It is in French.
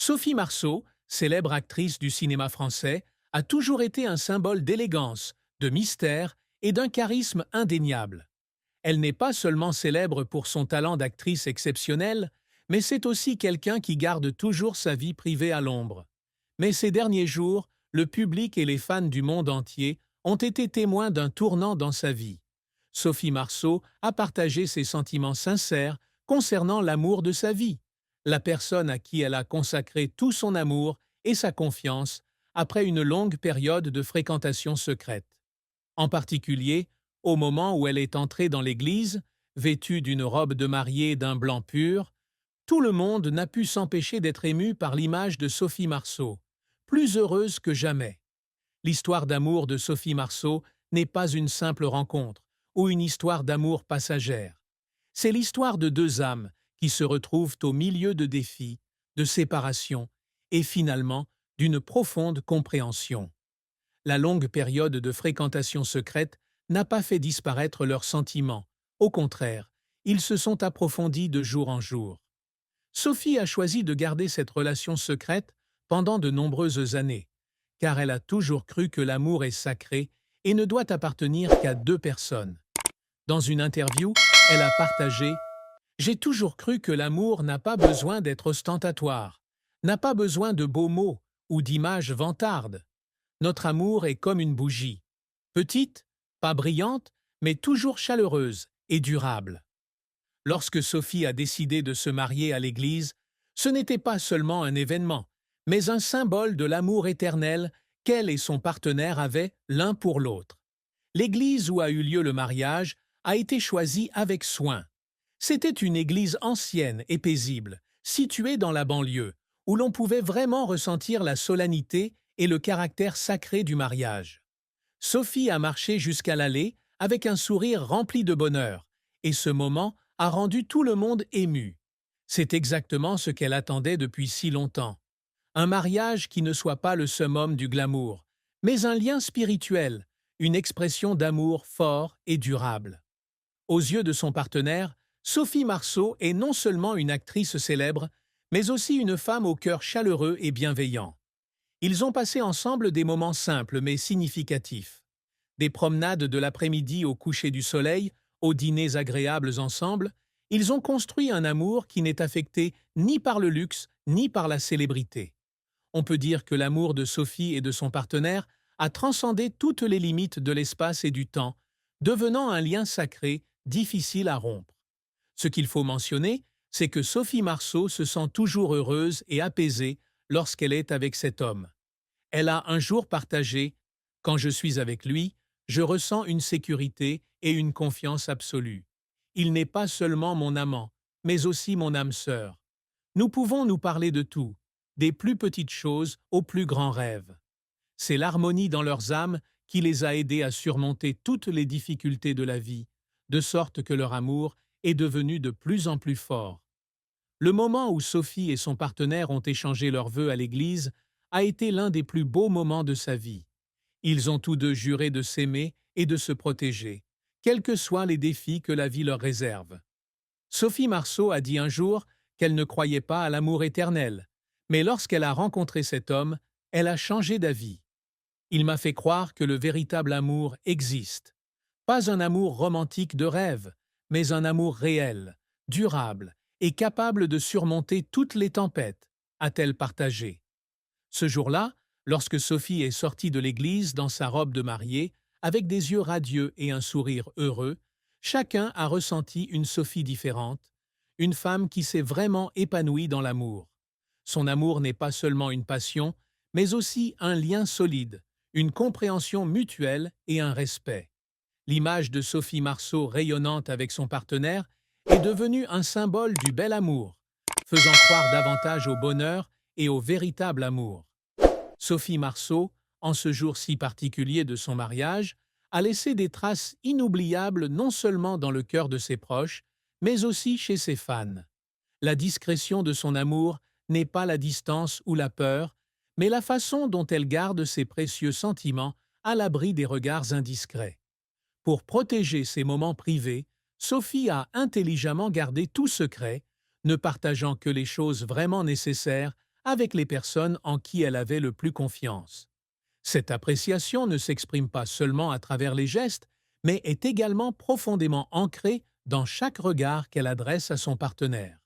Sophie Marceau, célèbre actrice du cinéma français, a toujours été un symbole d'élégance, de mystère et d'un charisme indéniable. Elle n'est pas seulement célèbre pour son talent d'actrice exceptionnel, mais c'est aussi quelqu'un qui garde toujours sa vie privée à l'ombre. Mais ces derniers jours, le public et les fans du monde entier ont été témoins d'un tournant dans sa vie. Sophie Marceau a partagé ses sentiments sincères concernant l'amour de sa vie, la personne à qui elle a consacré tout son amour et sa confiance après une longue période de fréquentation secrète. En particulier, au moment où elle est entrée dans l'église, vêtue d'une robe de mariée d'un blanc pur, tout le monde n'a pu s'empêcher d'être ému par l'image de Sophie Marceau, plus heureuse que jamais. L'histoire d'amour de Sophie Marceau n'est pas une simple rencontre ou une histoire d'amour passagère. C'est l'histoire de deux âmes qui se retrouvent au milieu de défis, de séparations et finalement d'une profonde compréhension. La longue période de fréquentation secrète n'a pas fait disparaître leurs sentiments. Au contraire, ils se sont approfondis de jour en jour. Sophie a choisi de garder cette relation secrète pendant de nombreuses années, car elle a toujours cru que l'amour est sacré et ne doit appartenir qu'à deux personnes. Dans une interview, elle a partagé: j'ai toujours cru que l'amour n'a pas besoin d'être ostentatoire, n'a pas besoin de beaux mots ou d'images vantardes. Notre amour est comme une bougie, petite, pas brillante, mais toujours chaleureuse et durable. Lorsque Sophie a décidé de se marier à l'Église, ce n'était pas seulement un événement, mais un symbole de l'amour éternel qu'elle et son partenaire avaient l'un pour l'autre. L'église où a eu lieu le mariage a été choisie avec soin. C'était une église ancienne et paisible, située dans la banlieue, où l'on pouvait vraiment ressentir la solennité et le caractère sacré du mariage. Sophie a marché jusqu'à l'allée avec un sourire rempli de bonheur, et ce moment a rendu tout le monde ému. C'est exactement ce qu'elle attendait depuis si longtemps. Un mariage qui ne soit pas le summum du glamour, mais un lien spirituel, une expression d'amour fort et durable. Aux yeux de son partenaire, Sophie Marceau est non seulement une actrice célèbre, mais aussi une femme au cœur chaleureux et bienveillant. Ils ont passé ensemble des moments simples mais significatifs. Des promenades de l'après-midi au coucher du soleil, aux dîners agréables ensemble, ils ont construit un amour qui n'est affecté ni par le luxe ni par la célébrité. On peut dire que l'amour de Sophie et de son partenaire a transcendé toutes les limites de l'espace et du temps, devenant un lien sacré difficile à rompre. Ce qu'il faut mentionner, c'est que Sophie Marceau se sent toujours heureuse et apaisée lorsqu'elle est avec cet homme. Elle a un jour partagé: quand je suis avec lui, je ressens une sécurité et une confiance absolue. Il n'est pas seulement mon amant, mais aussi mon âme sœur. Nous pouvons nous parler de tout, des plus petites choses aux plus grands rêves. C'est l'harmonie dans leurs âmes qui les a aidés à surmonter toutes les difficultés de la vie, de sorte que leur amour est devenu de plus en plus fort. Le moment où Sophie et son partenaire ont échangé leurs vœux à l'église a été l'un des plus beaux moments de sa vie. Ils ont tous deux juré de s'aimer et de se protéger, quels que soient les défis que la vie leur réserve. Sophie Marceau a dit un jour qu'elle ne croyait pas à l'amour éternel, mais lorsqu'elle a rencontré cet homme, elle a changé d'avis. Il m'a fait croire que le véritable amour existe. Pas un amour romantique de rêve, mais un amour réel, durable et capable de surmonter toutes les tempêtes, a-t-elle partagé. Ce jour-là, lorsque Sophie est sortie de l'église dans sa robe de mariée, avec des yeux radieux et un sourire heureux, chacun a ressenti une Sophie différente, une femme qui s'est vraiment épanouie dans l'amour. Son amour n'est pas seulement une passion, mais aussi un lien solide, une compréhension mutuelle et un respect. L'image de Sophie Marceau rayonnante avec son partenaire est devenue un symbole du bel amour, faisant croire davantage au bonheur et au véritable amour. Sophie Marceau, en ce jour si particulier de son mariage, a laissé des traces inoubliables non seulement dans le cœur de ses proches, mais aussi chez ses fans. La discrétion de son amour n'est pas la distance ou la peur, mais la façon dont elle garde ses précieux sentiments à l'abri des regards indiscrets. Pour protéger ses moments privés, Sophie a intelligemment gardé tout secret, ne partageant que les choses vraiment nécessaires avec les personnes en qui elle avait le plus confiance. Cette appréciation ne s'exprime pas seulement à travers les gestes, mais est également profondément ancrée dans chaque regard qu'elle adresse à son partenaire.